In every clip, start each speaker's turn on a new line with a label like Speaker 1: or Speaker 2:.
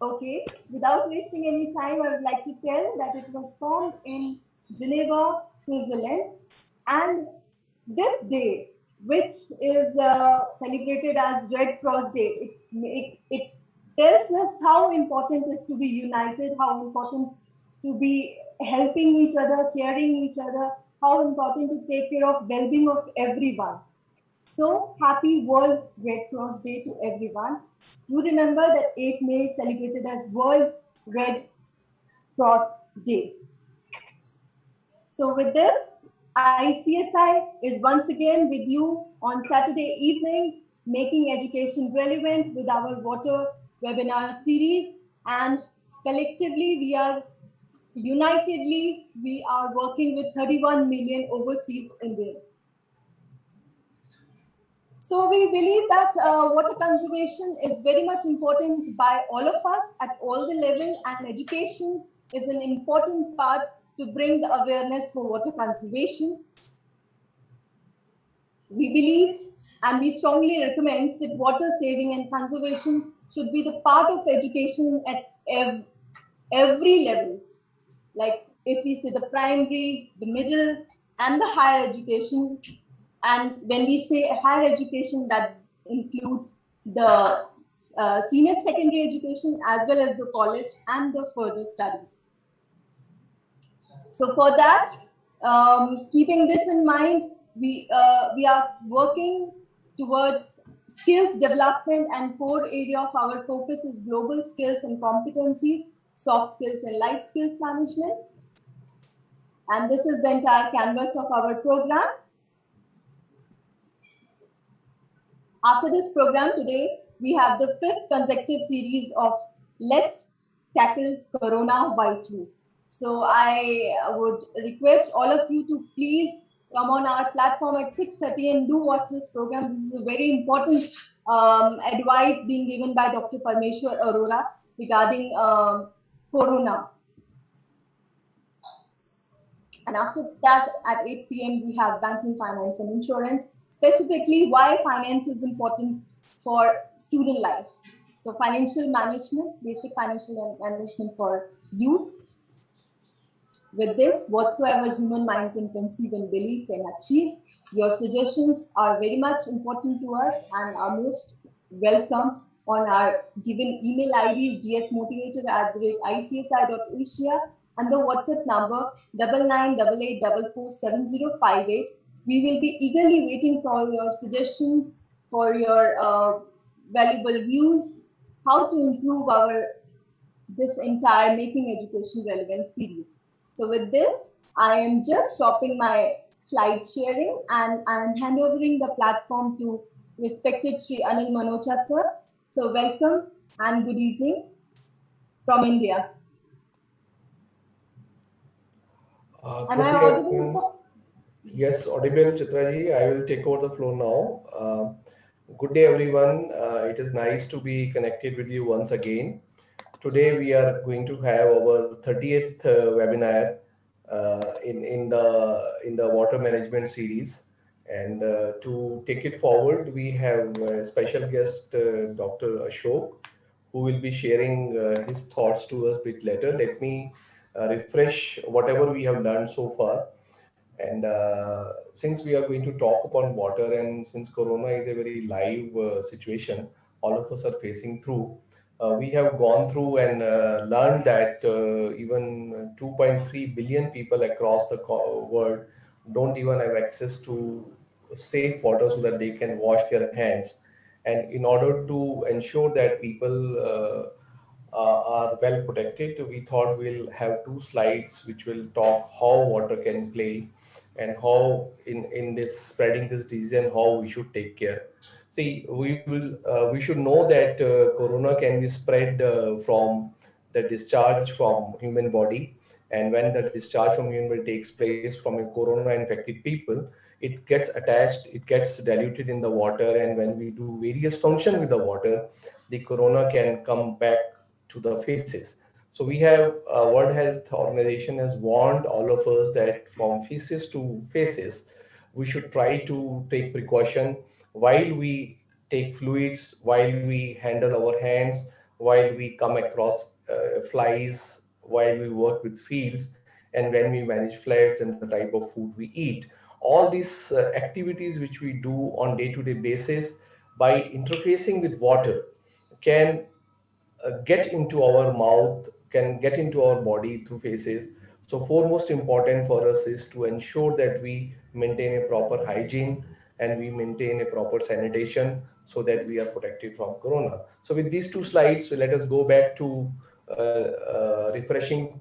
Speaker 1: Okay, without wasting any time, I would like to tell that it was formed in Geneva, Switzerland, and this day, which is celebrated as Red Cross Day, it tells us how important it is to be united, how important to be helping each other, caring each other, how important to take care of well-being of everyone. So happy World Red Cross Day to everyone. Do remember that 8th May is celebrated as World Red Cross Day. So with this, ICSI is once again with you on Saturday evening, making education relevant with our water webinar series. And collectively, we are working with 31 million overseas Indians. So we believe that water conservation is very much important by all of us at all the levels, and education is an important part to bring the awareness for water conservation. We believe and we strongly recommend that water saving and conservation should be the part of education at every level. Like if we say the primary, the middle, and the higher education. And when we say higher education, that includes the senior secondary education as well as the college and the further studies. So for that, keeping this in mind, we are working towards skills development, and core area of our focus is global skills and competencies, soft skills and life skills management. And this is the entire canvas of our program. After this program today, we have the 5th consecutive series of Let's Tackle Corona Wisely. So I would request all of you to please come on our platform at 6:30 and do watch this program. This is a very important advice being given by Dr. Parmeshwar Arora regarding Corona. And after that, at 8 p.m., we have banking, finance, and insurance. Specifically, why finance is important for student life. So financial management, basic financial management for youth. With this, whatsoever human mind can conceive and believe can achieve. Your suggestions are very much important to us and are most welcome on our given email IDs dsmotivator@icsi.asia and the WhatsApp number 9988447058. We will be eagerly waiting for your suggestions, for your valuable views, how to improve this entire Making Education Relevant series. So with this, I am just stopping my slide sharing and I am handovering the platform to respected Sri Anil Manocha sir. So welcome and good evening from India. Am I audible, sir?
Speaker 2: Yes, audible, Chitraji. I will take over the floor now. Good day, everyone. It is nice to be connected with you once again. Today, we are going to have our 30th webinar in the water management series. And to take it forward, we have a special guest, Dr. Ashok, who will be sharing his thoughts to us a bit later. Let me refresh whatever we have learned so far. And since we are going to talk upon water, and since Corona is a very live situation, all of us are facing through. We have gone through and learned that even 2.3 billion people across the world don't even have access to safe water so that they can wash their hands. And in order to ensure that people are well protected, we thought we'll have two slides which will talk how water can play and how in this spreading this disease and how we should take care. See, we should know that corona can be spread from the discharge from human body, and when the discharge from human body takes place from a corona infected people, it gets attached, it gets diluted in the water, and when we do various function with the water, the corona can come back to the faces. So we have World Health Organization has warned all of us that from feces to faces, we should try to take precaution while we take fluids, while we handle our hands, while we come across flies, while we work with fields, and when we manage floods and the type of food we eat. All these activities which we do on day-to-day basis by interfacing with water can get into our mouth, can get into our body through faces. So, foremost important for us is to ensure that we maintain a proper hygiene and we maintain a proper sanitation so that we are protected from corona. So, with these two slides, let us go back to refreshing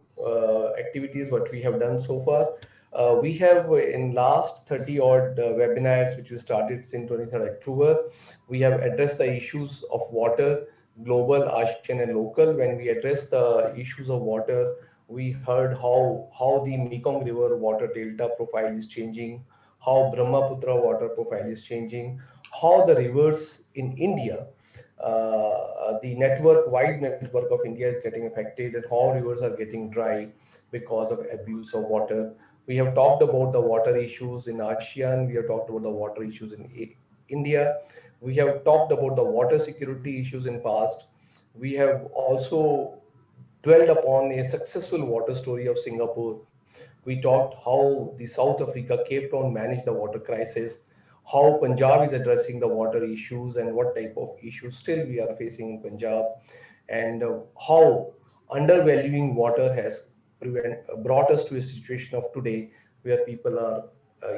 Speaker 2: activities what we have done so far. We have in last 30 odd webinars which we started since 23rd October, we have addressed the issues of water, global, ASEAN, and local. When we address the issues of water, we heard how the Mekong River water delta profile is changing, how Brahmaputra water profile is changing, how the rivers in India, the wide network of India is getting affected, and how rivers are getting dry because of abuse of water. We have talked about the water issues in ASEAN. We have talked about the water issues in India. We have talked about the water security issues in past. We have also dwelled upon a successful water story of Singapore. We talked how the South Africa, Cape Town managed the water crisis, how Punjab is addressing the water issues and what type of issues still we are facing in Punjab, and how undervaluing water has brought us to a situation of today where people are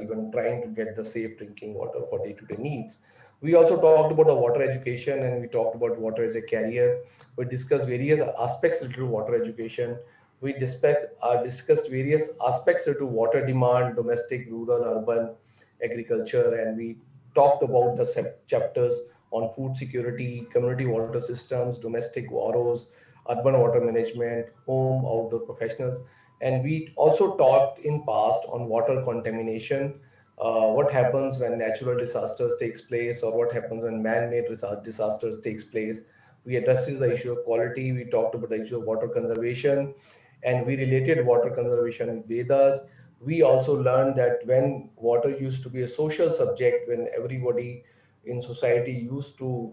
Speaker 2: even trying to get the safe drinking water for day-to-day needs. We also talked about the water education and we talked about water as a carrier. We discussed various aspects related to water education. We discussed various aspects related to water demand, domestic, rural, urban, agriculture, and we talked about the chapters on food security, community water systems, domestic ROs, urban water management, home, outdoor professionals. And we also talked in past on water contamination, what happens when natural disasters takes place or what happens when man-made disasters takes place. We addressed the issue of quality. We talked about the issue of water conservation, and we related water conservation with Vedas. We also learned that when water used to be a social subject, when everybody in society used to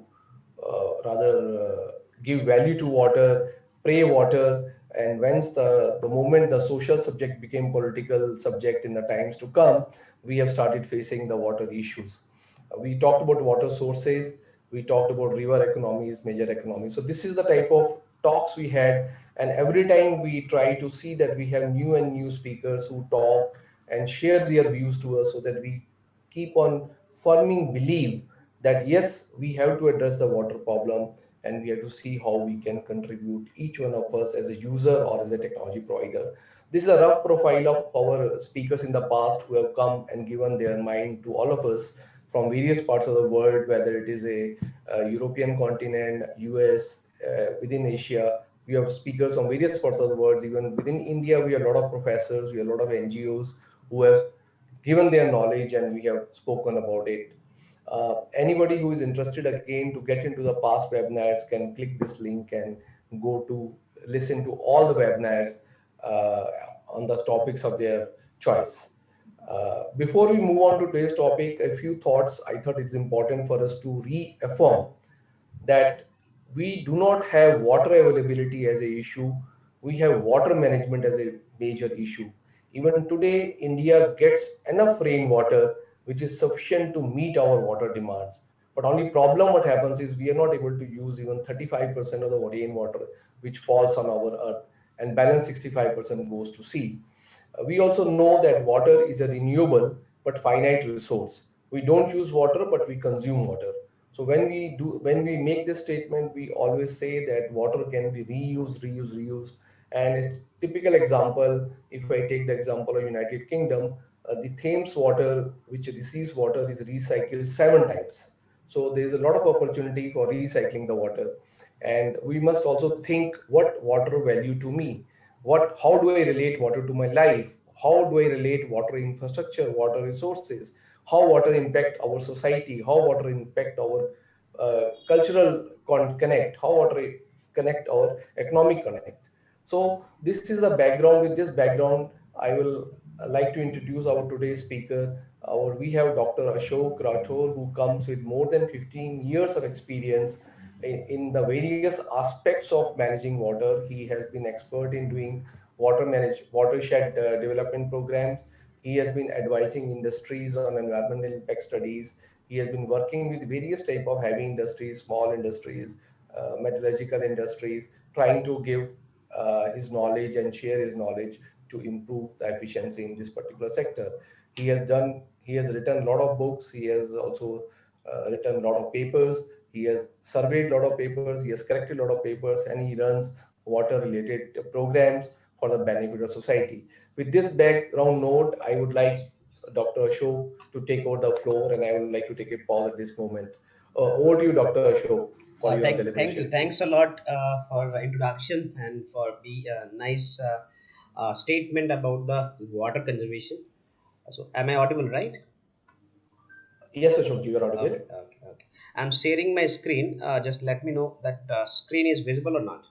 Speaker 2: rather give value to water, pray water, and once the moment the social subject became political subject in the times to come, we have started facing the water issues. We talked about water sources, we talked about river economies, major economies. So this is the type of talks we had, and every time we try to see that we have new and new speakers who talk and share their views to us so that we keep on forming belief that yes, we have to address the water problem and we have to see how we can contribute each one of us as a user or as a technology provider. This is a rough profile of our speakers in the past who have come and given their mind to all of us from various parts of the world, whether it is a European continent, US, within Asia. We have speakers from various parts of the world. Even within India, we have a lot of professors, we have a lot of NGOs who have given their knowledge and we have spoken about it. Anybody who is interested again to get into the past webinars can click this link and go to listen to all the webinars uh, on the topics of their choice. Before we move on to today's topic, a few thoughts I thought it's important for us to reaffirm that we do not have water availability as a issue. We have water management as a major issue. Even today, India gets enough rainwater, which is sufficient to meet our water demands. But only problem what happens is we are not able to use even 35% of the rainwater which falls on our earth, and balance 65% goes to sea. We also know that water is a renewable but finite resource. We don't use water, but we consume water. So when we make this statement, we always say that water can be reused, reused, reused. And a typical example, if I take the example of United Kingdom, the Thames water, which receives water, is recycled 7 times. So there is a lot of opportunity for recycling the water, and we must also think what water value to me, what how do I relate water to my life, how do I relate water infrastructure, water resources, how water impact our society, how water impact our cultural connect, how water connect our economic connect. So this is the background. With this background, I will like to introduce our today's speaker. We have Dr. Ashok Rathore, who comes with more than 15 years of experience in the various aspects of managing water. He has been expert in doing watershed development programs. He has been advising industries on environmental impact studies. He has been working with various type of heavy industries, small industries, metallurgical industries, trying to give his knowledge and share his knowledge to improve the efficiency in this particular sector. He has written a lot of books. He has also written a lot of papers. He has surveyed a lot of papers. He has corrected a lot of papers, and he runs water related programs for the benefit of society. With this background note, I would like Dr. Ashok to take over the floor, and I would like to take a pause at this moment. Over to you, Dr. Ashok, for your
Speaker 3: Thank
Speaker 2: deliberation,
Speaker 3: you. Thanks a
Speaker 2: please.
Speaker 3: lot for the introduction and for the nice statement about the water conservation. So, am I audible, right?
Speaker 2: Yes, Ashok, you are audible.
Speaker 3: Okay. I'm sharing my screen. Just let me know that screen is visible or not.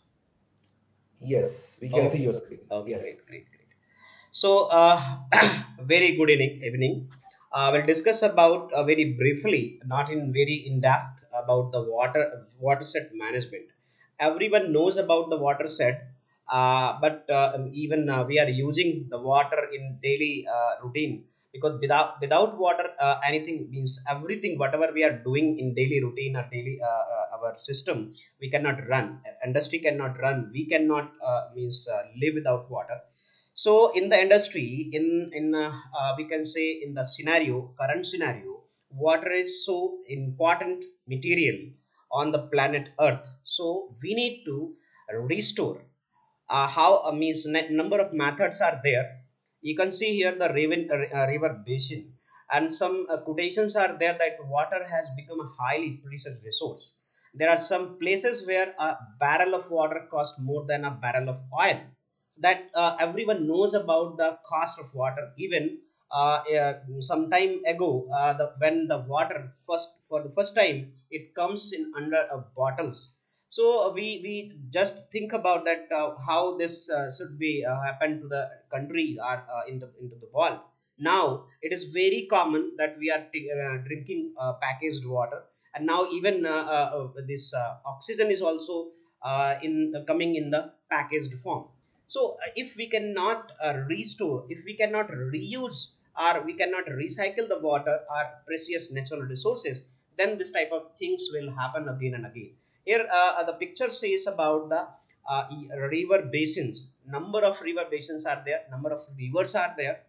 Speaker 2: Yes, we can see
Speaker 3: Okay.
Speaker 2: your screen.
Speaker 3: Okay.
Speaker 2: Yes.
Speaker 3: Great. So, very good evening. We'll discuss about very briefly, not in very in depth, about the watershed management. Everyone knows about the watershed, but even we are using the water in daily routine, because without water, anything means everything. Whatever we are doing in daily routine or daily our system, we cannot run. Industry cannot run. We cannot means live without water. So in the industry, in we can say in the current scenario, water is so important material on the planet earth. So we need to restore. How means number of methods are there. You can see here the river basin, and some quotations are there that water has become a highly precious resource. There are some places where a barrel of water costs more than a barrel of oil. So that everyone knows about the cost of water. Even some time ago, when the water first for the first time it comes in under bottles. So we just think about that, how this should be happen to the country or into the world. Now it is very common that we are drinking packaged water, and now even this oxygen is also in coming in the packaged form. So if we cannot restore, if we cannot reuse, or we cannot recycle the water or precious natural resources, then this type of things will happen again and again. Here the picture says about the river basins. Number of river basins are there, number of rivers are there.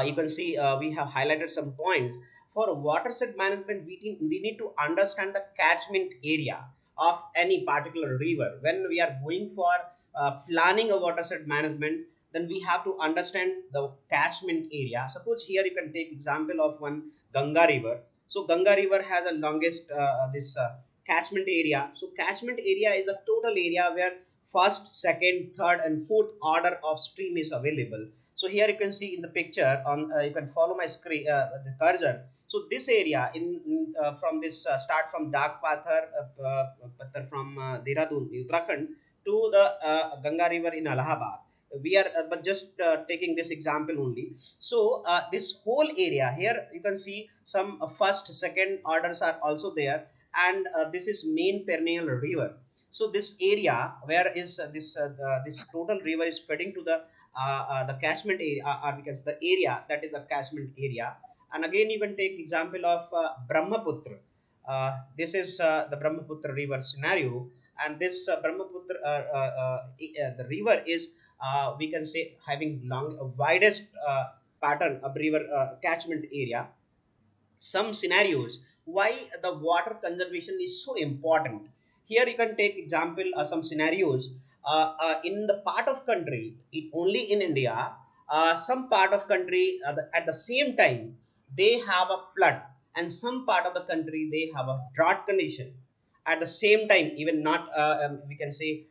Speaker 3: You can see we have highlighted some points. For watershed management, we need to understand the catchment area of any particular river. When we are going for planning a watershed management, then we have to understand the catchment area. Suppose here you can take example of one Ganga river. So Ganga river has the longest this catchment area. So catchment area is the total area where first, second, third and fourth order of stream is available. So here you can see in the picture on you can follow my screen, the cursor. So this area from this start from Dak Pathar, Pathar from Dehradun, Uttarakhand, to the Ganga river in Allahabad. We are but just taking this example only. So this whole area here you can see some first second orders are also there, and this is main perennial river. So this area where is this total river is spreading to the catchment area, or we can say the area that is the catchment area. And again you can take example of Brahmaputra. This is the Brahmaputra river scenario, and this Brahmaputra the river is we can say having long widest pattern of river catchment area. Some scenarios why the water conservation is so important. Here you can take example some scenarios in the part of country, only in India, some part of country at the same time they have a flood, and some part of the country they have a drought condition at the same time. Even not we can say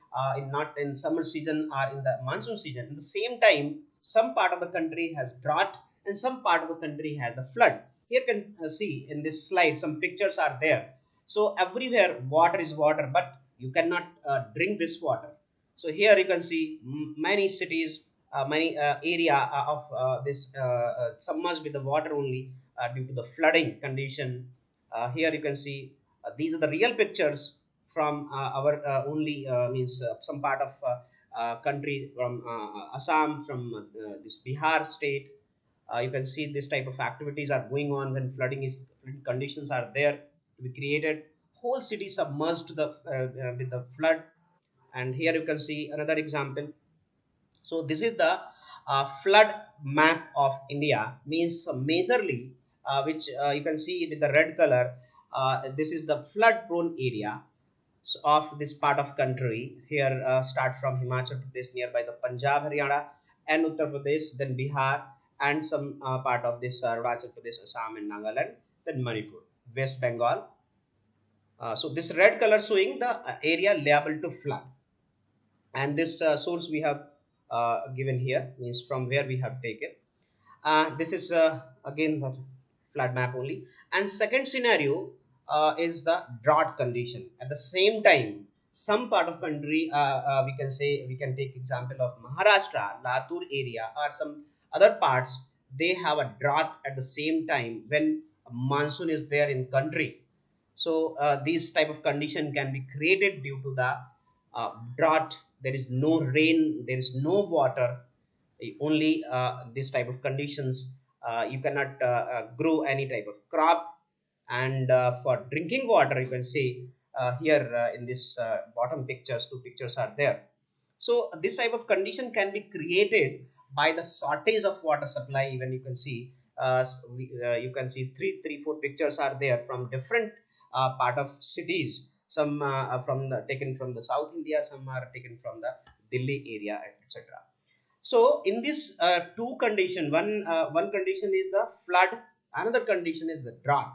Speaker 3: not in summer season or in the monsoon season, in the same time some part of the country has drought and some part of the country has a flood. Here you can see in this slide some pictures are there. So everywhere water is water, but you cannot drink this water. So here you can see many cities, many area of this submerged with the water only due to the flooding condition. Here you can see these are the real pictures from our only means some part of country from Assam, from this Bihar state. You can see this type of activities are going on when flooding conditions are there to be created. Whole city submerged to the with the flood. And here you can see another example. So this is the flood map of India, means majorly which you can see with the red color. This is the flood prone area of this part of country. Here start from Himachal Pradesh nearby the Punjab, Haryana, and Uttar Pradesh, then Bihar, and some part of this Arunachal Pradesh, Assam, and Nagaland, then Manipur, West Bengal. So this red color showing the area liable to flood. And this source we have given here, means from where we have taken. This is again the flood map only. And second scenario is the drought condition. At the same time, some part of country, we can say, we can take example of Maharashtra, Latur area, or some other parts. They have a drought at the same time when monsoon is there in country. So these type of condition can be created due to the drought. There is no rain, there is no water, only this type of conditions. You cannot grow any type of crop. And for drinking water, you can see here in this bottom pictures, two pictures are there. So this type of condition can be created by the shortage of water supply. Even you can see you can see four pictures are there from different part of cities. Some from the taken from the South India, some are taken from the Delhi area, etc. So in this two condition, one condition is the flood, another condition is the drought.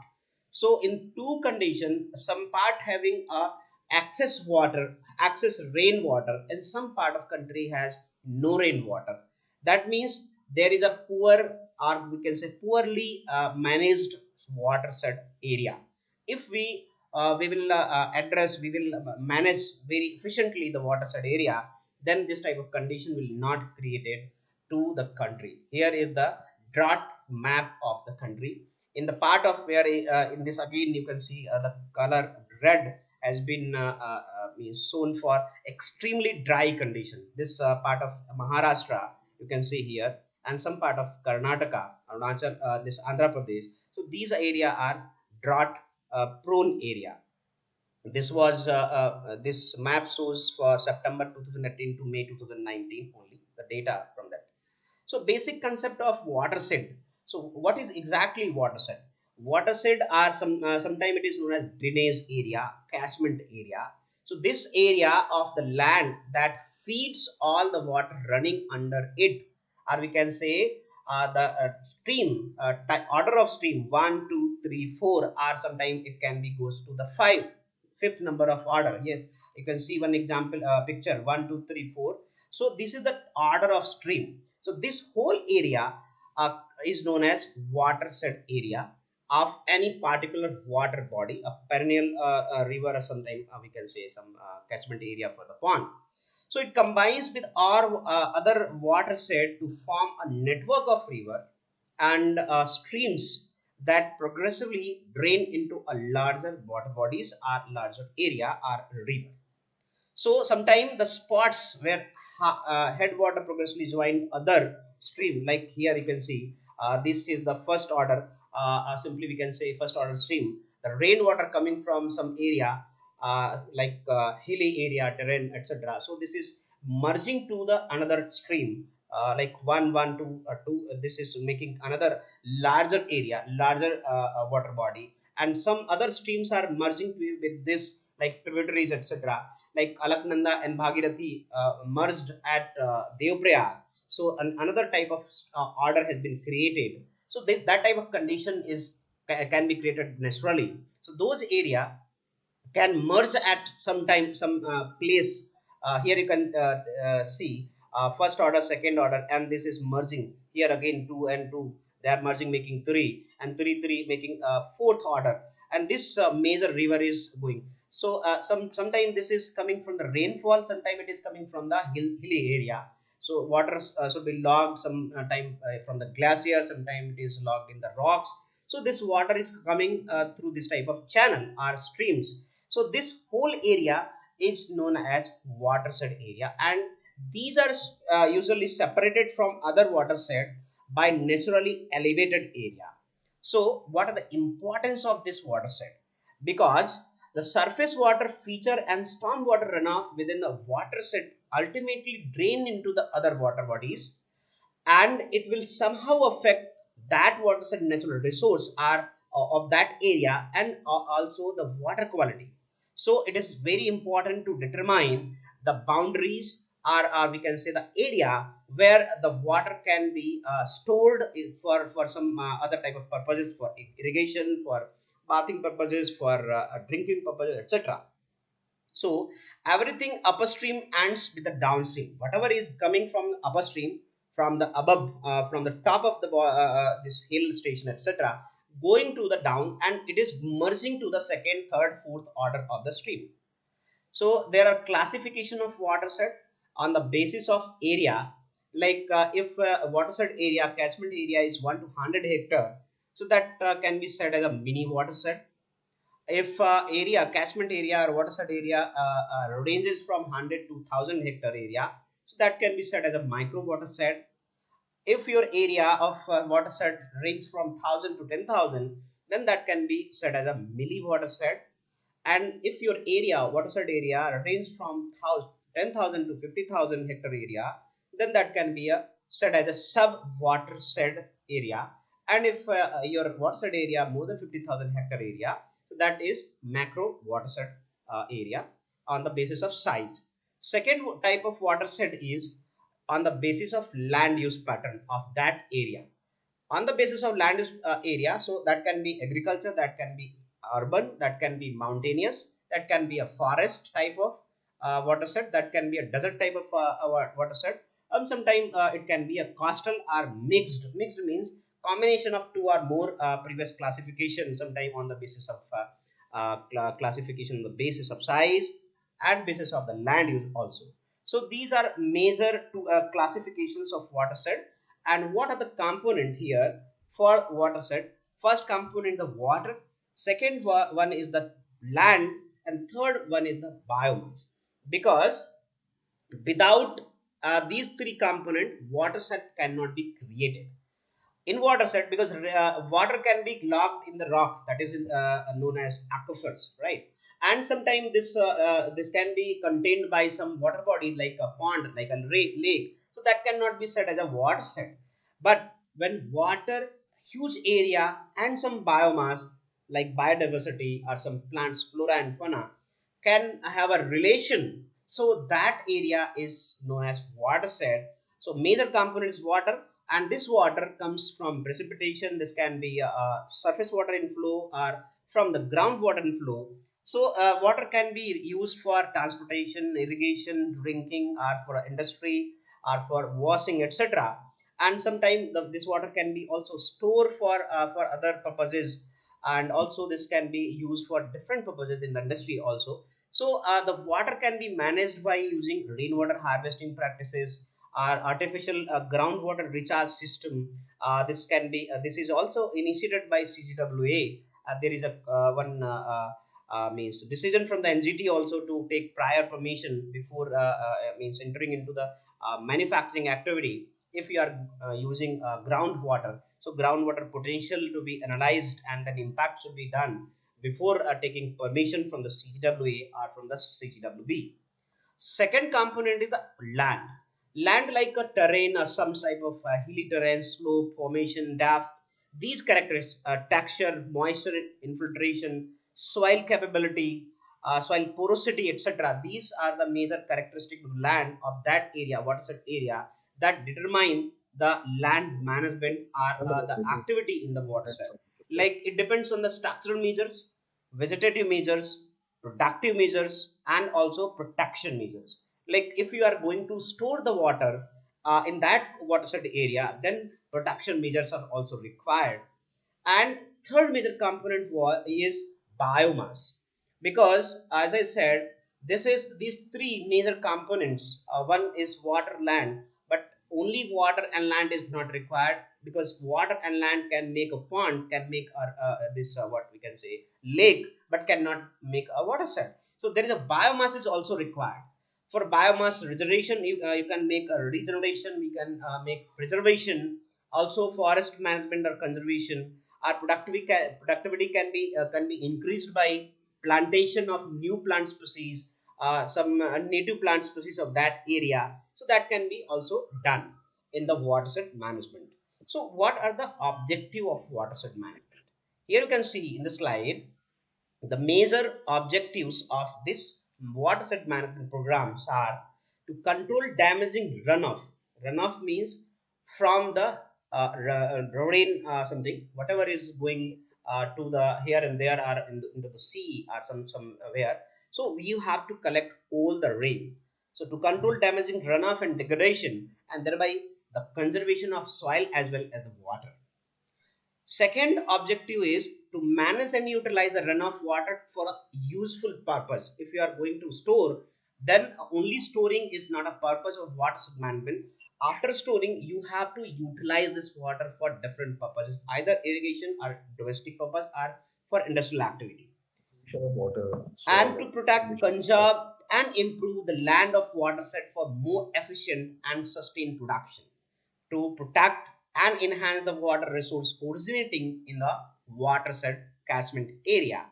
Speaker 3: So in two condition, some part having a excess water, excess rainwater, and some part of country has no rainwater. That means there is a poor, or we can say poorly managed watershed area. If we will address, we will manage very efficiently the watershed area, then this type of condition will not created to the country. Here is the drought map of the country. In the part of where in this again you can see the color red has been means shown for extremely dry condition. This part of Maharashtra you can see here, and some part of Karnataka, Arunachal, this Andhra Pradesh. So these area are drought prone area. This was this map shows for September 2018 to May 2019 only the data from that. So basic concept of watershed. So what is exactly watershed? Watershed are sometime it is known as drainage area, catchment area. So this area of the land that feeds all the water running under it, or we can say the stream order of stream one, two, three, four, or sometime it can be goes to the fifth number of order. Here you can see one example picture one, two, three, four. So this is the order of stream. So this whole area is known as watershed area of any particular water body, a perennial river, or sometimes we can say some catchment area for the pond. So it combines with our other watershed to form a network of river and streams that progressively drain into a larger water bodies or larger area or river. So sometimes the spots where headwater progressively join other stream, like here you can see this is the first order. Simply we can say first order stream. The rainwater coming from some area like hilly area, terrain, etc. So this is merging to the another stream. Like one, two, two. This is making another larger area, larger water body, and some other streams are merging with this, like tributaries, etc. Like Alaknanda and Bhagirathi merged at Devprayag. So another type of order has been created. So that type of condition is can be created naturally. So those area can merge at some time some place. Here you can see first order, second order, and this is merging. Here again 2 and 2, they are merging making 3, and 3 making fourth order. And this major river is going. So sometime this is coming from the rainfall, sometime it is coming from the hilly area. So water should be logged some time from the glacier, sometime it is logged in the rocks. So this water is coming through this type of channel or streams. So this whole area is known as watershed area, and these are usually separated from other watershed by naturally elevated area. So what are the importance of this watershed? Because the surface water feature and stormwater runoff within the watershed ultimately drain into the other water bodies, and it will somehow affect that watershed natural resource are of that area, and also the water quality. So it is very important to determine the boundaries, or we can say the area where the water can be stored for some other type of purposes, for irrigation, for bathing purposes, for drinking purposes, etc. So everything upstream ends with the downstream. Whatever is coming from upstream, from the above, from the top of the this hill station, etc., going to the down, and it is merging to the second, third, fourth order of the stream. So there are classification of watershed on the basis of area. Like if watershed area, catchment area is 1 to 100 hectare, so that can be said as a mini watershed. If area, catchment area or watershed area ranges from 100 to 1000 hectare area, so that can be said as a micro watershed. If your area of watershed range from 1000 to 10,000, then that can be said as a milli watershed. And if your area, watershed area, range from 10,000 to 50,000 hectare area, then that can be said as a sub watershed area. And if your watershed area more than 50,000 hectare area, so that is macro watershed area on the basis of size. Second type of watershed is on the basis of land use pattern of that area. On the basis of land use area, so that can be agriculture, that can be urban, that can be mountainous, that can be a forest type of watershed, that can be a desert type of watershed. Sometimes it can be a coastal or mixed. Mixed means combination of two or more previous classification, sometime on the basis of classification on the basis of size and basis of the land use also. So these are major two classifications of watershed. And what are the component here for watershed? First component, the water. Second one is the land, and third one is the biomass. Because without these three component, watershed cannot be created in watershed, because water can be locked in the rock, that is known as aquifers, right? And sometimes this can be contained by some water body like a pond, like a lake, so that cannot be said as a watershed. But when water, huge area, and some biomass like biodiversity or some plants, flora and fauna, can have a relation, so that area is known as watershed. So major component is water, and this water comes from precipitation. This can be surface water inflow or from the groundwater inflow. So water can be used for transportation, irrigation, drinking, or for industry, or for washing, etc. And sometimes this water can be also stored for other purposes, and also this can be used for different purposes in the industry also. So the water can be managed by using rainwater harvesting practices or artificial groundwater recharge system. This is also initiated by CGWA. There is a means decision from the NGT also to take prior permission before means entering into the manufacturing activity. If you are using groundwater, so groundwater potential to be analyzed, and then impact should be done before taking permission from the CGWA or from the CGWB. Second component is the land. Land like a terrain or some type of hilly terrain, slope, formation, depth. These characters, texture, moisture infiltration, soil capability, soil porosity, etc. These are the major characteristics of land of that area, watershed area, that determine the land management or the activity in the watershed. Like it depends on the structural measures, vegetative measures, productive measures, and also protection measures. Like if you are going to store the water in that watershed area, then protection measures are also required. And third major component is biomass. Because as I said, this is these three major components. One is water, land, but only water and land is not required. because water and land can make a pond, can make this what we can say lake, but cannot make a watershed. So there is a biomass is also required. For biomass regeneration, you can make a regeneration, we can make preservation, also forest management or conservation. Our productivity can be increased by plantation of new plant species, some native plant species of that area. So that can be also done in the watershed management. So what are the objective of watershed management? Here you can see in the slide the major objectives of this watershed management programs are to control damaging runoff. Runoff means from the rain, something, whatever is going to the here and there or into the sea or somewhere. So you have to collect all the rain. So to control damaging runoff and degradation, and thereby the conservation of soil as well as the water. Second objective is to manage and utilize the runoff water for a useful purpose. If you are going to store, then only storing is not a purpose of water management. After storing, you have to utilize this water for different purposes, either irrigation or domestic purpose or for industrial activity.
Speaker 2: Of water,
Speaker 3: And
Speaker 2: soil,
Speaker 3: to protect,
Speaker 2: and
Speaker 3: conserve, and improve the land of watershed for more efficient and sustained production, to protect and enhance the water resource originating in the watershed catchment area.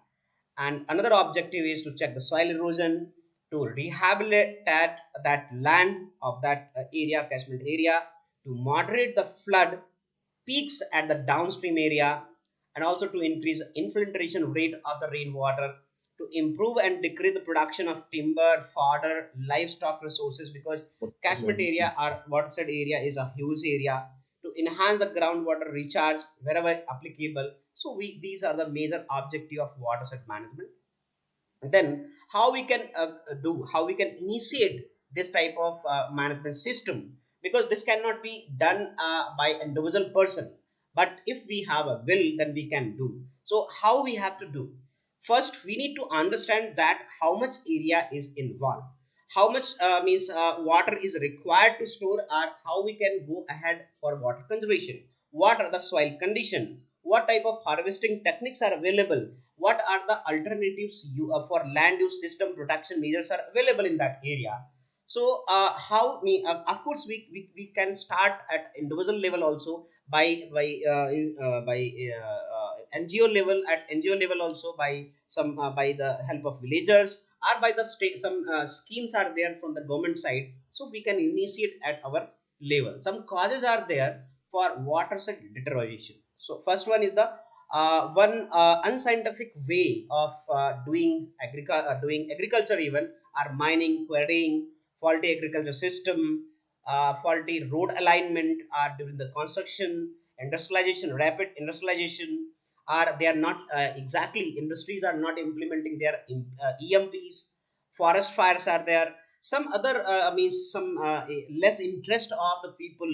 Speaker 3: And another objective is to check the soil erosion, to rehabilitate that land of that area, catchment area, to moderate the flood peaks at the downstream area, and also to increase infiltration rate of the rainwater, to improve and decrease the production of timber, fodder, livestock resources, because catchment area or watershed area is a huge area, to enhance the groundwater recharge wherever applicable. So we these are the major objective of watershed management. Then how we can initiate this type of management system, because this cannot be done by individual person, but if we have a will, then we can do. So how we have to do? First we need to understand that how much area is involved, how much means water is required to store, or how we can go ahead for water conservation, what are the soil condition, what type of harvesting techniques are available, what are the alternatives for land use system protection measures are available in that area. So how me of course we can start at individual level also, by NGO level, at NGO level also, by some by the help of villagers, or by the state, some schemes are there from the government side. So we can initiate at our level. Some causes are there for watershed deterioration. So first one is the one unscientific way of doing agriculture, even, are mining, quarrying, faulty agriculture system, faulty road alignment, are during the construction, industrialization, rapid industrialization, are they are not exactly, industries are not implementing their EMPs, forest fires are there, some other means some less interest of the people.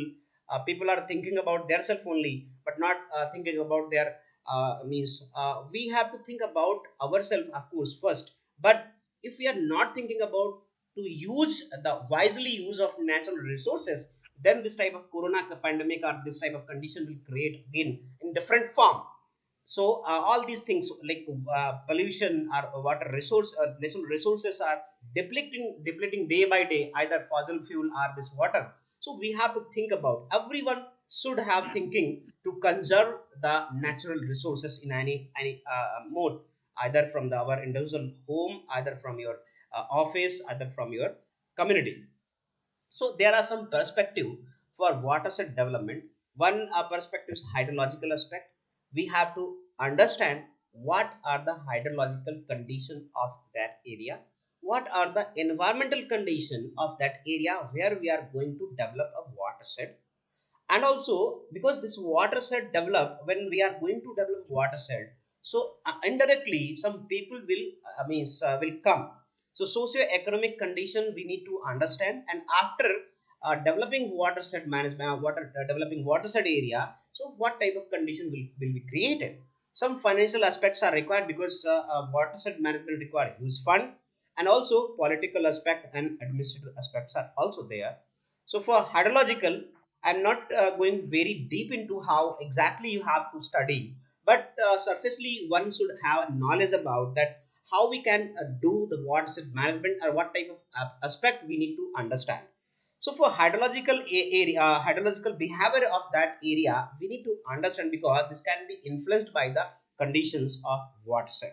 Speaker 3: People are thinking about their self only, but not thinking about their means we have to think about ourselves, of course, first. But if we are not thinking about to use the wisely use of natural resources, then this type of corona pandemic or this type of condition will create again in different form. So all these things like pollution or water resource natural resources are depleting day by day, either fossil fuel or this water. So we have to think about, everyone should have thinking to conserve the natural resources in any mode, either from our individual home, either from your office, either from your community. So there are some perspective for watershed development. One perspective is hydrological aspect. We have to understand what are the hydrological condition of that area, what are the environmental condition of that area where we are going to develop a watershed. And also because this watershed develop, when we are going to develop watershed, so indirectly some people will will come. So socio-economic condition we need to understand, and after developing watershed management, developing watershed area, so what type of condition will be created. Some financial aspects are required, because watershed management require huge fund, and also political aspect and administrative aspects are also there. So for hydrological, I'm not going very deep into how exactly you have to study, but surfacely one should have knowledge about that how we can do the water management or what type of aspect we need to understand. So for area, hydrological behavior of that area, we need to understand because this can be influenced by the conditions of watershed.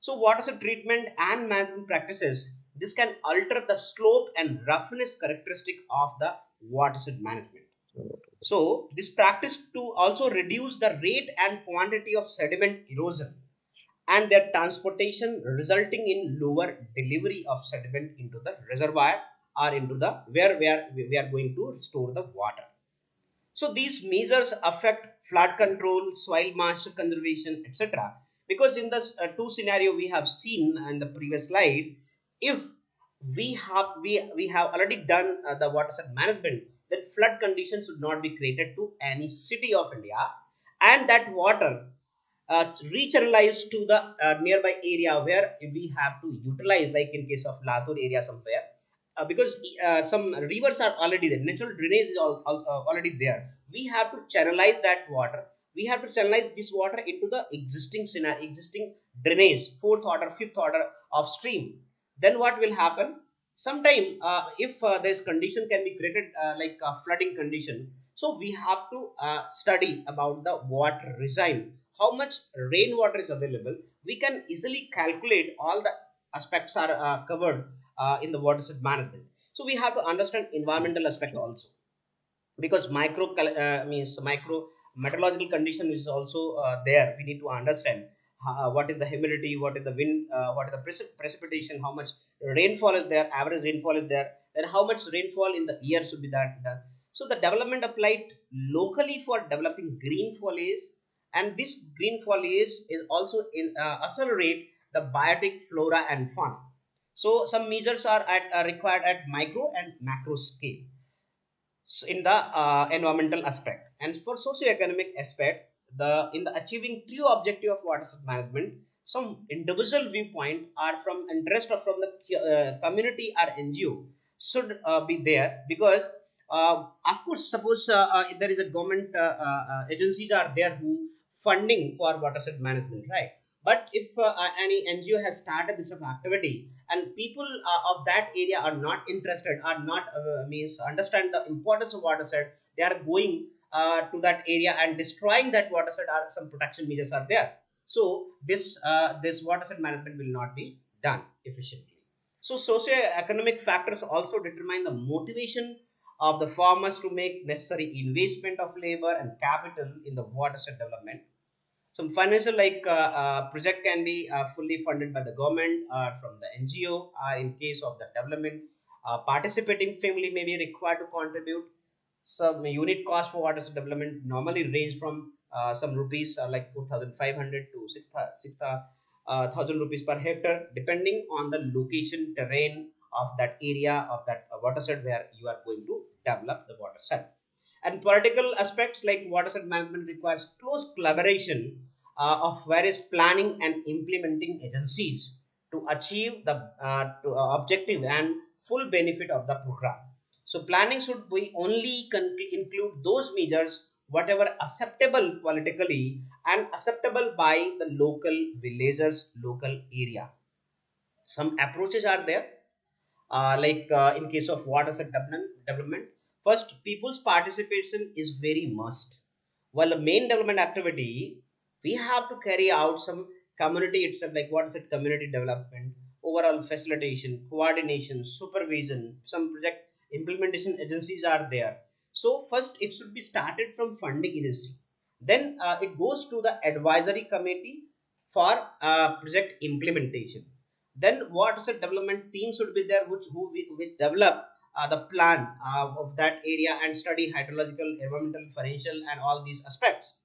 Speaker 3: So watershed treatment and management practices, this can alter the slope and roughness characteristic of the watershed management. So this practice to also reduce the rate and quantity of sediment erosion and their transportation, resulting in lower delivery of sediment into the reservoir or into the where we are going to store the water. So these measures affect flood control, soil mass conservation, etc. Because in this two scenario we have seen in the previous slide, if we have already done the watershed management, then flood conditions should not be created to any city of India, and that water rechannelized to the nearby area where we have to utilize, like in case of Latur area somewhere, because some rivers are already there, natural drainage is already there. We have to channelize that water. We have to channelize this water into the existing scenario, existing drainage, fourth order, fifth order of stream. Then what will happen? Sometime, if this condition can be created like a flooding condition, so we have to study about the water regime, how much rainwater is available. We can easily calculate all the aspects are covered in the watershed management. So we have to understand environmental aspect also, because means micro meteorological condition is also there. We need to understand what is the humidity, what is the wind, what is the precipitation, how much rainfall is there, average rainfall is there, and how much rainfall in the year should be that done. So the development applied locally for developing green foliage, and this green foliage is also in accelerate the biotic flora and fauna. So some measures are required at micro and macro scale in the environmental aspect. And for socio-economic aspect, the in the achieving true objective of watershed management, some individual viewpoint are from interest or from the community or NGO should be there, because of course suppose there is a government agencies are there who funding for watershed management, right? But if any NGO has started this sort of activity and people of that area are not interested, are not means understand the importance of watershed, they are going to that area and destroying that watershed, or some protection measures are there. So this watershed management will not be done efficiently. So socio-economic factors also determine the motivation of the farmers to make necessary investment of labor and capital in the watershed development. Some financial project can be fully funded by the government or from the NGO, or in case of the development, participating family may be required to contribute. Some unit cost for water development normally range from some rupees like 4,500 to 6,000 rupees per hectare, depending on the location, terrain of that area of that watershed where you are going to develop the watershed. And political aspects like watershed management requires close collaboration of various planning and implementing agencies to achieve the objective and full benefit of the program. So planning should be only include those measures whatever acceptable politically and acceptable by the local villagers, local area. Some approaches are there, in case of watershed development, first people's participation is very must. While the main development activity, we have to carry out some community itself, like watershed community development, overall facilitation, coordination, supervision. Some project implementation agencies are there. So first it should be started from funding agency, then it goes to the advisory committee for project implementation. Then what is the development team should be there, which develop the plan of that area and study hydrological, environmental, financial, and all these aspects.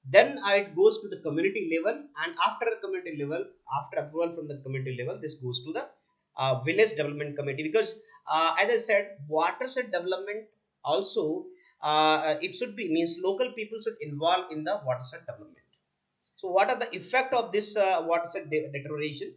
Speaker 3: Then it goes to the community level, and after the community level, after approval from the community level, this goes to the village development committee. Because as I said, watershed development also, it should be means local people should involve in the watershed development. So, what are the effect of this watershed deterioration?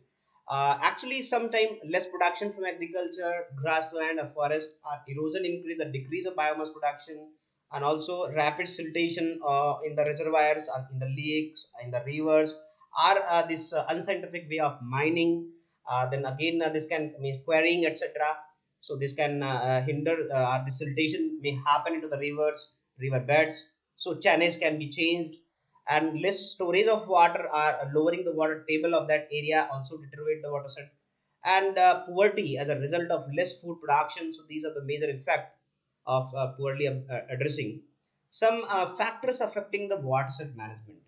Speaker 3: Actually, sometimes less production from agriculture, grassland, or forest, or erosion increase the decrease of biomass production, and also rapid siltation in the reservoirs, in the lakes, in the rivers, are this unscientific way of mining. Then again, this can mean quarrying, etc. So this can hinder, or the siltation may happen into the rivers, river beds. So channels can be changed, and less storage of water are lowering the water table of that area, also deteriorate the watershed. And poverty as a result of less food production. So these are the major effect of poorly addressing some factors affecting the watershed management,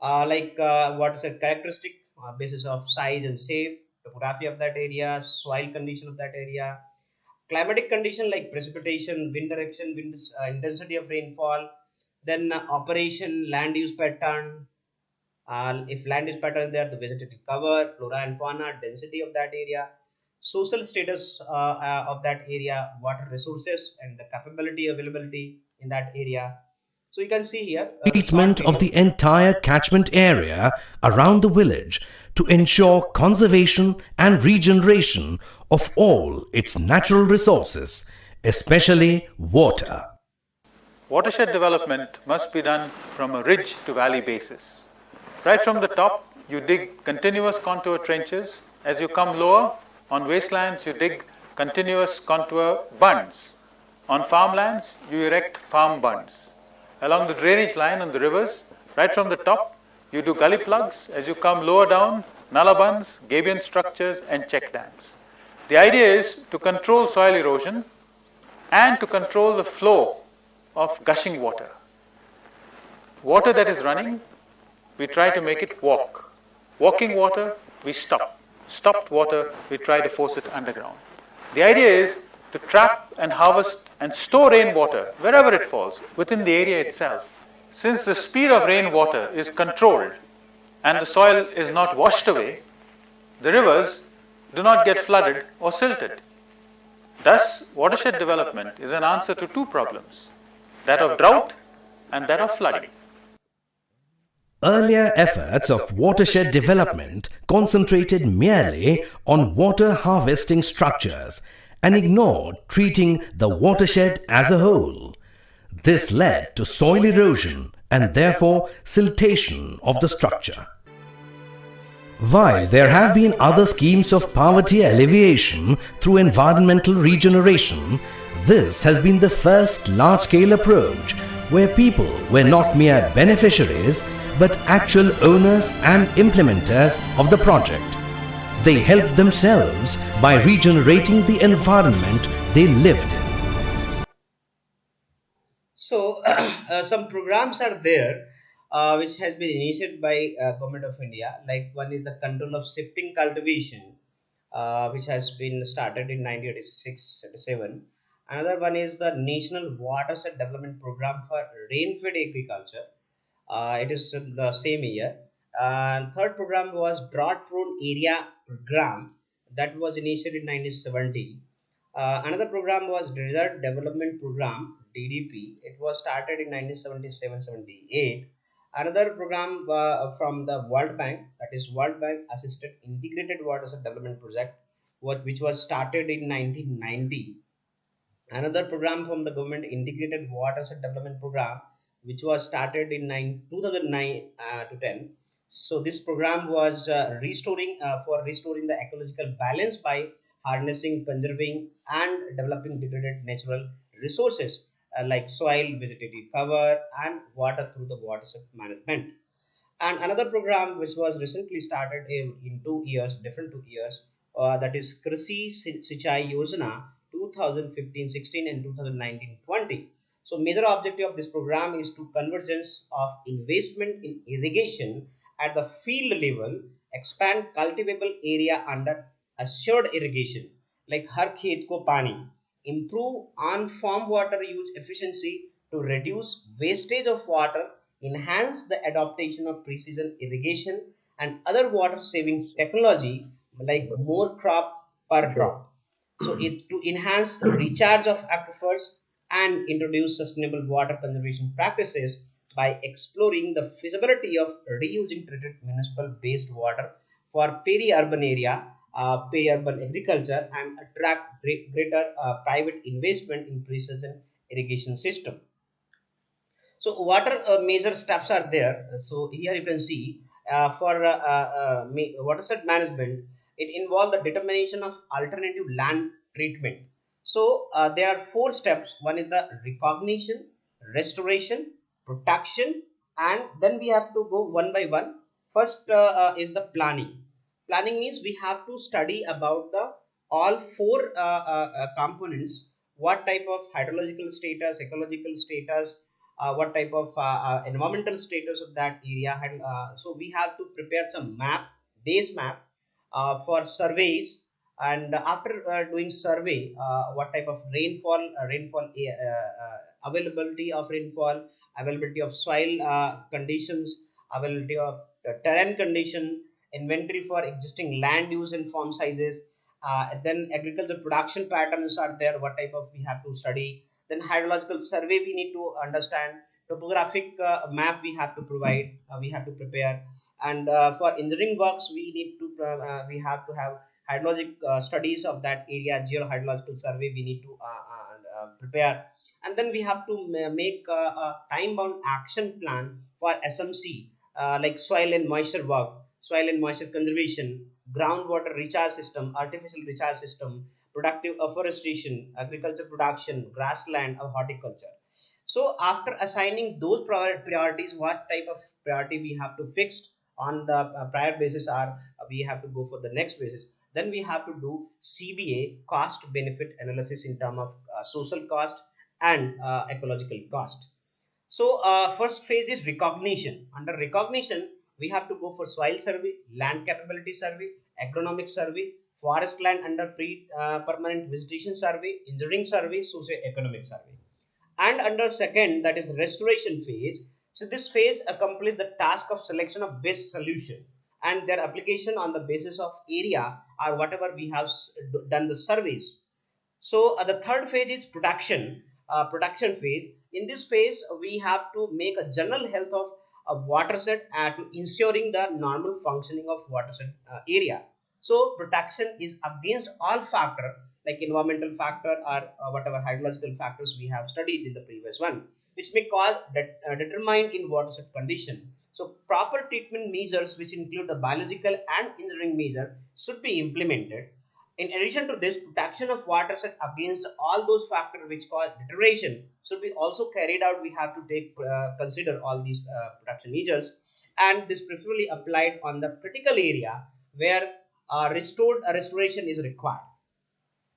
Speaker 3: like watershed characteristic, basis of size and shape, topography of that area, soil condition of that area, climatic condition like precipitation, wind direction, wind intensity of rainfall, then operation, land use pattern. If land is pattern there, the vegetative cover, flora and fauna, density of that area, social status of that area, water resources, and the capability availability in that area. So you can see here the short
Speaker 4: Treatment of
Speaker 3: video.
Speaker 4: the entire catchment area around the village to ensure conservation and regeneration of all its natural resources, especially water.
Speaker 5: Watershed development must be done from a ridge to valley basis. Right from the top, you dig continuous contour trenches. As you come lower, on wastelands, you dig continuous contour bunds. On farmlands, you erect farm bunds. Along the drainage line on the rivers, right from the top, you do gully plugs. As you come lower down, nulla bunds, gabion structures, and check dams. The idea is to control soil erosion and to control the flow of gushing water. Water that is running, we try to make it walk. Walking water, we stop. Stopped water, we try to force it underground. The idea is to trap and harvest and store rainwater wherever it falls within the area itself. Since the speed of rainwater is controlled and the soil is not washed away, the rivers do not get flooded or silted. Thus, watershed development is an answer to two problems, that of drought and that of flooding.
Speaker 4: Earlier efforts of watershed development concentrated merely on water harvesting structures and ignored treating the watershed as a whole. This led to soil erosion and therefore siltation of the structure. While there have been other schemes of poverty alleviation through environmental regeneration, this has been the first large-scale approach where people were not mere beneficiaries but actual owners and implementers of the project. They helped themselves by regenerating the environment they lived in.
Speaker 3: So some programs are there which has been initiated by government of India. Like one is the control of shifting cultivation, which has been started in 1986-87. Another one is the National Watershed Development Program for Rain-fed Agriculture. It is in the same year. And third program was Drought Prone Area Program that was initiated in 1970. Another program was Desert Development Program (DDP). It was started in 1977-78. Another program from the World Bank, that is World Bank Assisted Integrated Watershed Development Project, which was started in 1990. Another program from the government, Integrated Watershed Development Program, which was started in 2009 to 10. So this program was restoring the ecological balance by harnessing, conserving, and developing degraded natural resources like soil, vegetative cover, and water through the watershed management. And another program which was recently started in 2 years, different 2 years, that is Krishi Sichai Yojana 2015-16 and 2019-20. So major objective of this program is to convergence of investment in irrigation at the field level, expand cultivable area under assured irrigation like har khet ko pani, improve on farm water use efficiency to reduce wastage of water, enhance the adaptation of precision irrigation and other water saving technology like more crop per
Speaker 2: Sure.
Speaker 3: drop. So it to enhance recharge of aquifers and introduce sustainable water conservation practices by exploring the feasibility of reusing treated municipal based water for peri-urban area, peri-urban agriculture, and attract greater private investment in precision irrigation system. So water major steps are there. So here you can see for watershed management, it involves the determination of alternative land treatment. So there are four steps. One is the recognition, restoration, protection, and then we have to go one by one. First is the planning. Planning means we have to study about the all four components. What type of hydrological status, ecological status, what type of environmental status of that area had, so we have to prepare some map, base map, for surveys. And after doing survey, what type of availability of rainfall, availability of soil conditions, availability of terrain condition, inventory for existing land use and farm sizes, then agriculture production patterns are there, what type of we have to study. Then hydrological survey we need to understand, topographic map we have to provide, we have to prepare. And for engineering works we need to we have to have hydrologic studies of that area, geohydrological survey we need to prepare. And then we have to make a time bound action plan for smc, like soil and moisture work, soil and moisture conservation, groundwater recharge system, artificial recharge system, productive afforestation, agriculture production, grassland or horticulture. So after assigning those priorities, what type of priority we have to fix on the prior basis, are we have to go for the next basis. Then we have to do CBA, cost benefit analysis, in term of social cost and ecological cost. So first phase is recognition. Under recognition, we have to go for soil survey, land capability survey, agronomic survey, forest land under permanent vegetation survey, engineering survey, socio-economic survey. And under second, that is restoration phase. So this phase accomplishes the task of selection of best solution and their application on the basis of area or whatever we have done the surveys. So the third phase is production phase. In this phase, we have to make a general health of a watershed to ensuring the normal functioning of watershed area. So protection is against all factor like environmental factor or whatever hydrological factors we have studied in the previous one, which may cause determine in watershed condition. So proper treatment measures, which include the biological and engineering measure, should be implemented. In addition to this, protection of watershed against all those factors which cause deterioration should be also carried out. We have to take consider all these protection measures, and this preferably applied on the critical area where restoration is required.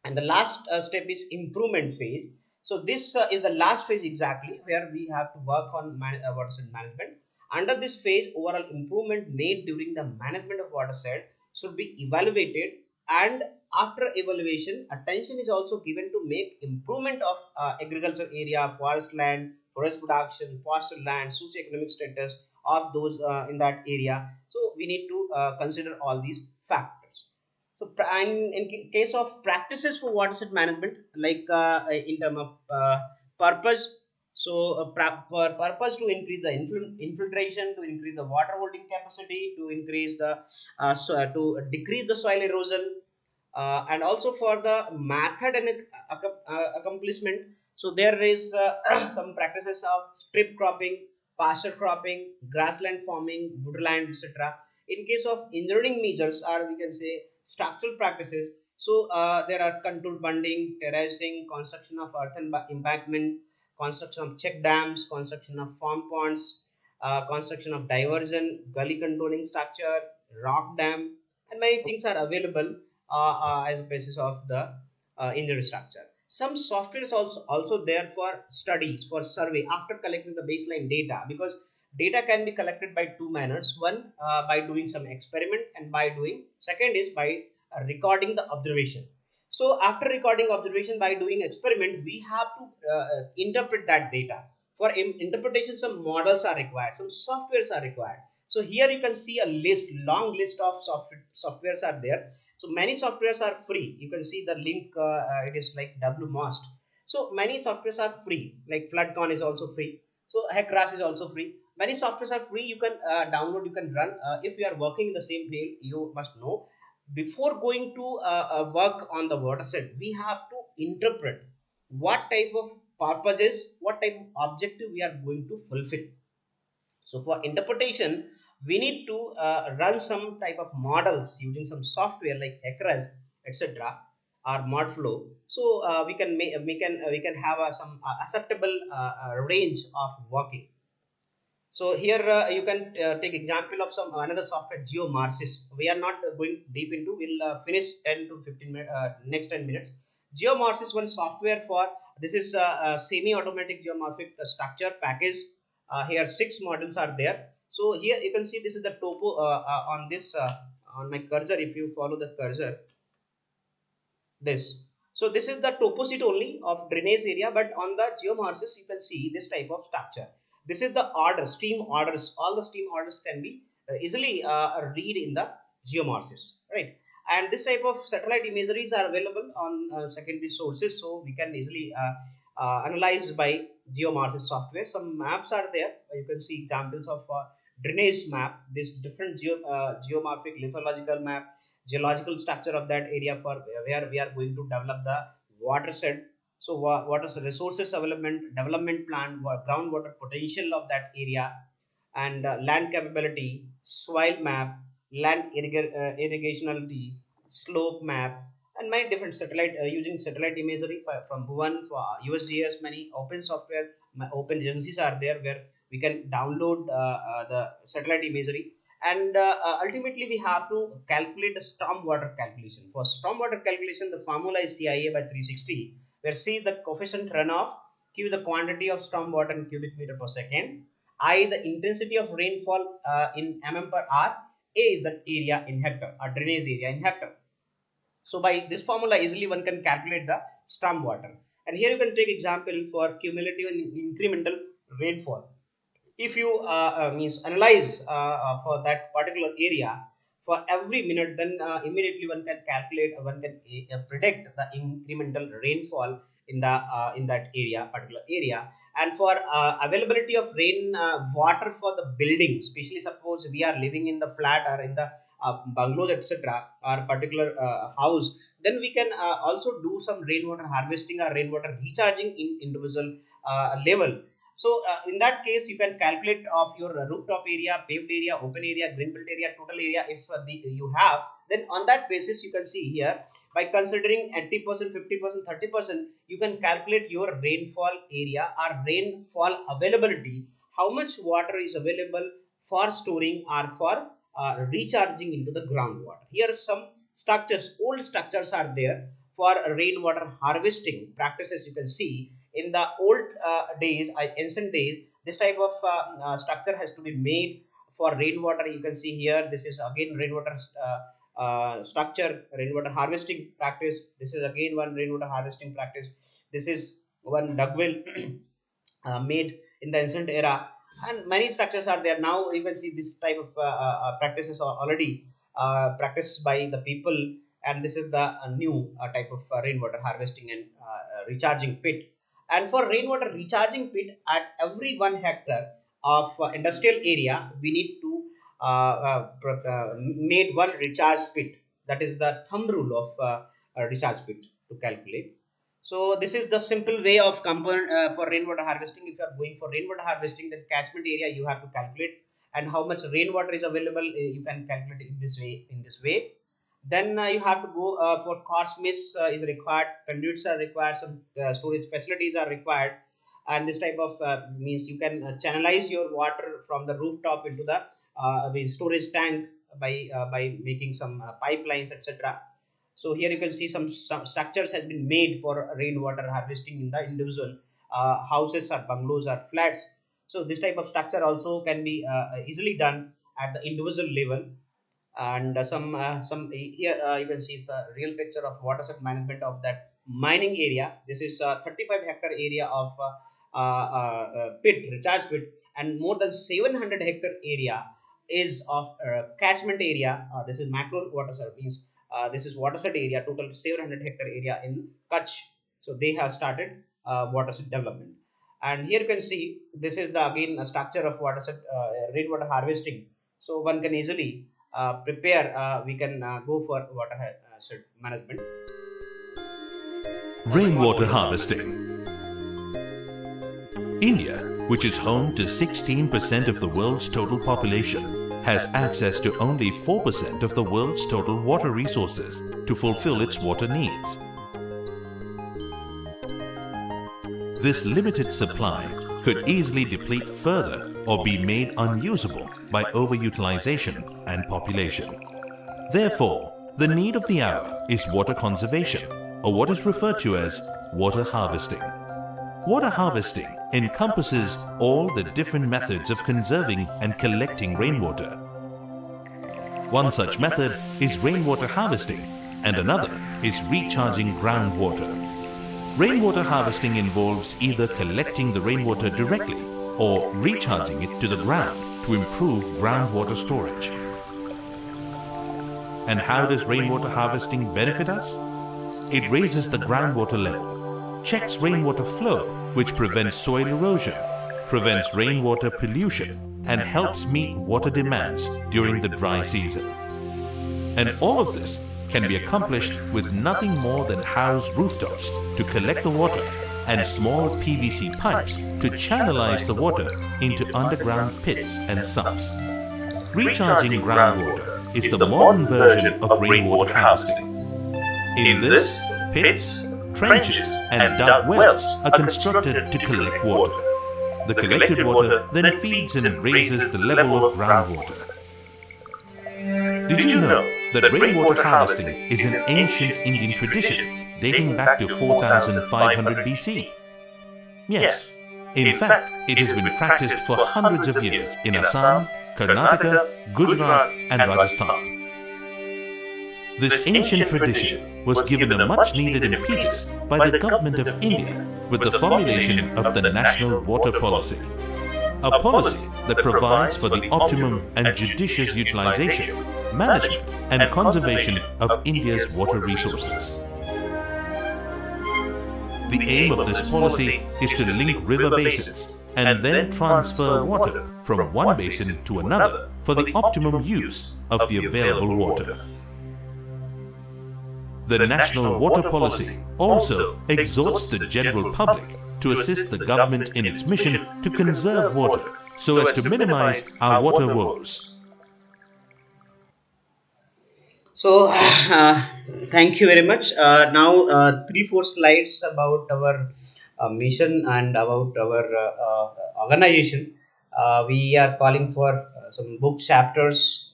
Speaker 3: And the last step is improvement phase. So this is the last phase exactly where we have to work on watershed management. Under this phase, overall improvement made during the management of watershed should be evaluated, and after evaluation attention is also given to make improvement of agriculture area, forest land, forest production, pasture land, socio-economic status of those in that area. So we need to consider all these factors. So, in case of practices for watershed management, like in terms of purpose, so for purpose to increase the infiltration, to increase the water holding capacity, to increase the to decrease the soil erosion, and also for the method and accomplishment. So there is some practices of strip cropping, pasture cropping, grassland farming, woodland, etc. In case of engineering measures, or we can say structural practices, so there are contour bunding, terracing, construction of earthen embankment, construction of check dams, construction of farm ponds, construction of diversion, gully controlling structure, rock dam, and many things are available as a basis of the engineering structure. Some software is also there for studies, for survey after collecting the baseline data, because data can be collected by two manners. One, by doing some experiment, and by doing second is by recording the observation. So after recording observation by doing experiment, we have to interpret that data. For interpretation, some models are required, some softwares are required. So here you can see a list, long list of softwares are there. So many softwares are free. You can see the link, it is like wmost. So many softwares are free, like floodcon is also free. So HECRAS is also free. Many softwares are free. You can download, you can run. If you are working in the same field, you must know, before going to work on the watershed, we have to interpret what type of purpose is what type of objective we are going to fulfill. So for interpretation, we need to run some type of models using some software like HECRAS, etc., or ModFlow. So we can have some acceptable range of working. So here you can take example of some another software, GeoMarsis. We are not going deep into. We'll finish 10 to 15 minutes, next 10 minutes. GeoMarsis one software for this is a semi-automatic geomorphic structure package. Here six models are there. So here you can see this is the topo on this on my cursor. If you follow the cursor, this, so this is the topo sheet only of drainage area, but on the geomorphosis you can see this type of structure. This is the order, stream orders. All the stream orders can be easily read in the geomorphosis, right? And this type of satellite imageries are available on secondary sources, so we can easily analyze by geomorphosis software. Some maps are there. You can see examples of drainage map, this different geomorphic lithological map, geological structure of that area for where we are going to develop the watershed. So what is the resources development plan, groundwater potential of that area, and land capability, soil map, land irrigationality, slope map, and many different satellite using satellite imagery from Bhuvan for USGS. Many open software, open agencies are there where we can download the satellite imagery. And ultimately we have to calculate the stormwater calculation. For stormwater calculation, the formula is CIA by 360, where C the coefficient runoff, Q the quantity of stormwater in cubic meter per second, I the intensity of rainfall in mm per hour, A is the area in hectare or drainage area in hectare. So by this formula easily one can calculate the stormwater. And here you can take example for cumulative and incremental rainfall. If you means analyze for that particular area for every minute, then immediately one can calculate, one can predict the incremental rainfall in that area, particular area. And for availability of rain water for the building, especially suppose we are living in the flat or in the bungalows, etc., or particular house, then we can also do some rainwater harvesting or rainwater recharging in individual level. So in that case, you can calculate of your rooftop area, paved area, open area, green belt area, total area. If you have, then on that basis, you can see here by considering 80%, 50%, 30%, you can calculate your rainfall area or rainfall availability. How much water is available for storing or for recharging into the groundwater. Here some structures, old structures are there for rainwater harvesting practices. You can see in the old days, ancient days, this type of structure has to be made for rainwater. You can see here, this is again rainwater structure, rainwater harvesting practice. This is again one rainwater harvesting practice. This is one dugwell made in the ancient era, and many structures are there. Now you can see this type of practices are already practiced by the people, and this is the new type of rainwater harvesting and recharging pit. And for rainwater recharging pit at every 1 hectare of industrial area, we need to made one recharge pit. That is the thumb rule of recharge pit to calculate. So this is the simple way of for rainwater harvesting. If you are going for rainwater harvesting, then catchment area you have to calculate, and how much rainwater is available you can calculate in this way. Then you have to go for coarse mist is required, conduits are required, some storage facilities are required, and this type of means you can channelize your water from the rooftop into the storage tank by making some pipelines, etc. So here you can see some structures has been made for rainwater harvesting in the individual houses or bungalows or flats. So this type of structure also can be easily done at the individual level. And here you can see it's a real picture of watershed management of that mining area. This is a 35-hectare area of pit, recharge pit, and more than 700-hectare area is of catchment area. This is macro watershed, means this is watershed area, total 700-hectare area in Kutch. So they have started watershed development. And here you can see this is the again a structure of watershed rainwater harvesting. So one can easily prepare, we can go for watershed management.
Speaker 4: Rainwater harvesting.
Speaker 6: India, which is home to 16% of the world's total population, has access to only 4% of the world's total water resources to fulfill its water needs. This limited supply could easily deplete further or be made unusable by overutilization and population. Therefore, the need of the hour is water conservation, or what is referred to as water harvesting. Water harvesting encompasses all the different methods of conserving and collecting rainwater. One such method is rainwater harvesting, and another is recharging groundwater. Rainwater harvesting involves either collecting the rainwater directly or recharging it to the ground to improve groundwater storage. And how does rainwater harvesting benefit us? It raises the groundwater level, checks rainwater flow, which prevents soil erosion, prevents rainwater pollution, and helps meet water demands during the dry season. And all of this can be accomplished with nothing more than house rooftops to collect the water and small PVC pipes to channelize the water into underground pits and sumps. Recharging groundwater is the modern version of rainwater harvesting. In this, pits, trenches, and dug wells are constructed to collect water. The collected water then feeds and raises the level of groundwater. Did you know that rainwater harvesting is an ancient Indian tradition dating back to 4500 BC? Yes, in fact, it has been practiced for hundreds of years in Assam, Karnataka, Gujarat, and Rajasthan. This ancient tradition was given a much needed impetus by the government of India with the formulation of the National Water Policy, a policy that provides for the optimum and judicious utilization, management, and conservation of India's water resources. The aim of this policy is to link river basins and then transfer water from one basin to another for the optimum use of the available water. The National Water Policy also exhorts the general public to assist the government in its mission to conserve water so as to minimize our water woes.
Speaker 3: So, thank you very much. Now, three, four slides about our mission and about our organization. We are calling for some book chapters.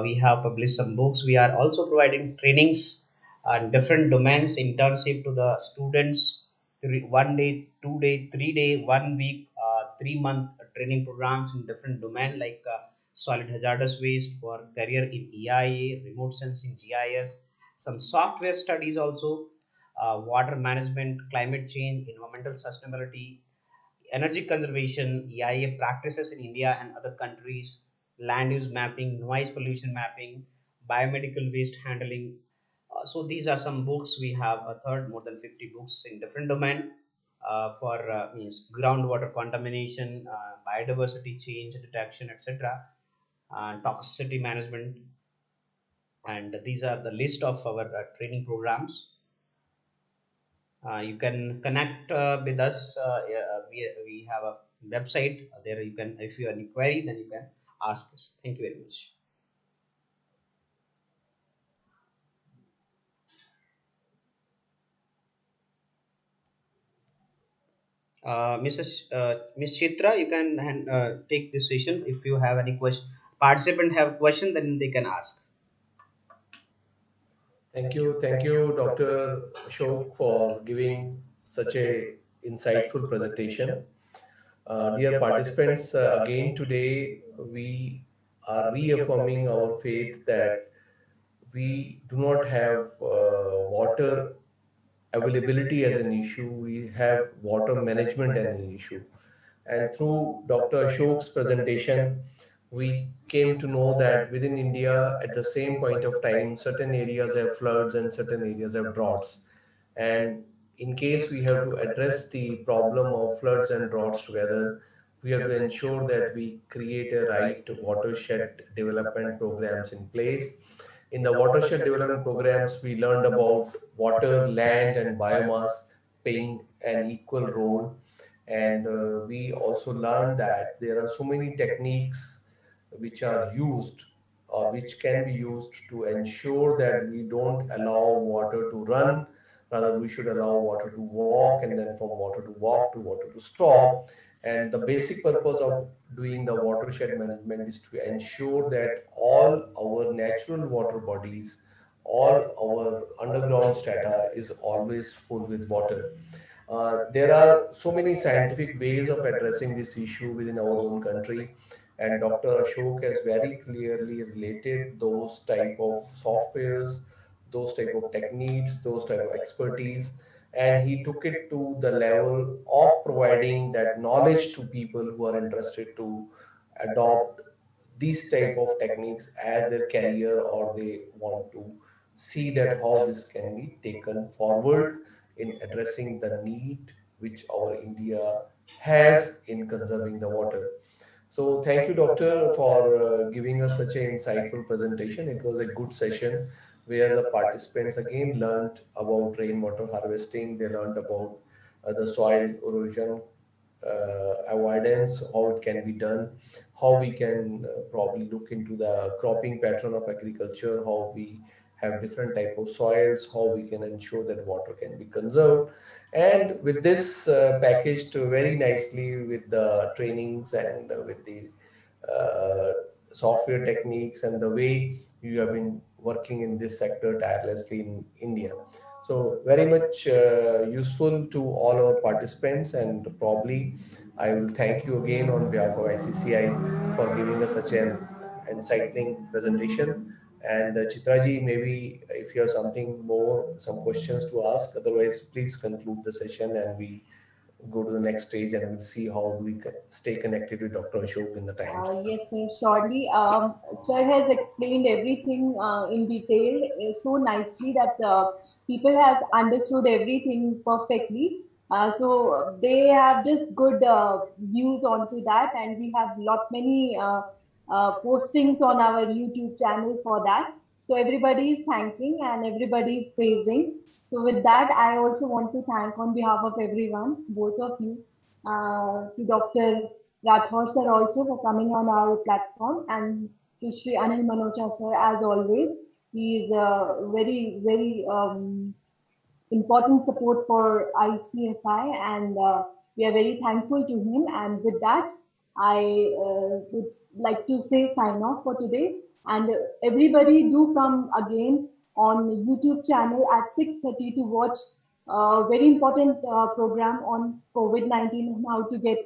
Speaker 3: We have published some books. We are also providing trainings and different domains, internship to the students. 1 day, 2 day, 3 day, 1 week, 3 month training programs in different domain like solid hazardous waste for career in EIA, remote sensing GIS, some software studies also, water management, climate change, environmental sustainability, energy conservation, EIA practices in India and other countries, land use mapping, noise pollution mapping, biomedical waste handling. So these are some books. We have a third more than 50 books in different domain for means groundwater contamination, biodiversity change detection, etc., toxicity management, and these are the list of our training programs. You can connect with us. We have a website there. You can, if you have any query, then you can ask us. Thank you very much. Miss Chitra, you can take this session. If you have any question, participant have question, then they can ask.
Speaker 2: Thank you, Dr. Ashok, for giving such a insightful presentation. Dear participants, again today we are reaffirming our faith that we do not have water availability as an issue, we have water management as an issue. And through Dr. Ashok's presentation, we came to know that within India, at the same point of time, certain areas have floods and certain areas have droughts. And in case we have to address the problem of floods and droughts together, we have to ensure that we create a right watershed development programs in place. In the watershed development programs, we learned about water, land, and biomass playing an equal role. And we also learned that there are so many techniques which are used or which can be used to ensure that we don't allow water to run. Rather, we should allow water to walk, and then from water to walk to water to stop. And the basic purpose of doing the watershed management is to ensure that all our natural water bodies, all our underground strata is always full with water. There are so many scientific ways of addressing this issue within our own country, and Dr. Ashok has very clearly related those type of softwares, those type of techniques, those type of expertise, and he took it to the level of providing that knowledge to people who are interested to adopt these type of techniques as their career, or they want to see that how this can be taken forward in addressing the need which our India has in conserving the water. So thank you, doctor, for giving us such an insightful presentation. It was a good session where the participants again learned about rainwater harvesting. They learned about the soil erosion avoidance, how it can be done, how we can probably look into the cropping pattern of agriculture, how we have different type of soils, how we can ensure that water can be conserved. And with this packaged very nicely with the trainings and with the uh, software techniques and the way you have been working in this sector tirelessly in India. So very much useful to all our participants, and probably I will thank you again on behalf of ICCI for giving us such an enlightening presentation. And Chitraji, maybe if you have something more, some questions to ask, otherwise please conclude the session and we go to the next stage and we'll see how we can stay connected with Dr. Ashok in the times to come.
Speaker 1: Yes, sir, surely. Sir has explained everything in detail so nicely that people has understood everything perfectly. So they have just good views onto that, and we have lot many postings on our YouTube channel for that. So everybody is thanking and everybody is praising. So with that, I also want to thank on behalf of everyone, both of you, to Dr. Rathore sir also for coming on our platform, and to Shri Anil Manocha sir as always. He is very important support for ICSI, and we are very thankful to him. And with that, I would like to say sign off for today. And everybody do come again on YouTube channel at 6:30 to watch a very important program on COVID-19 and how to get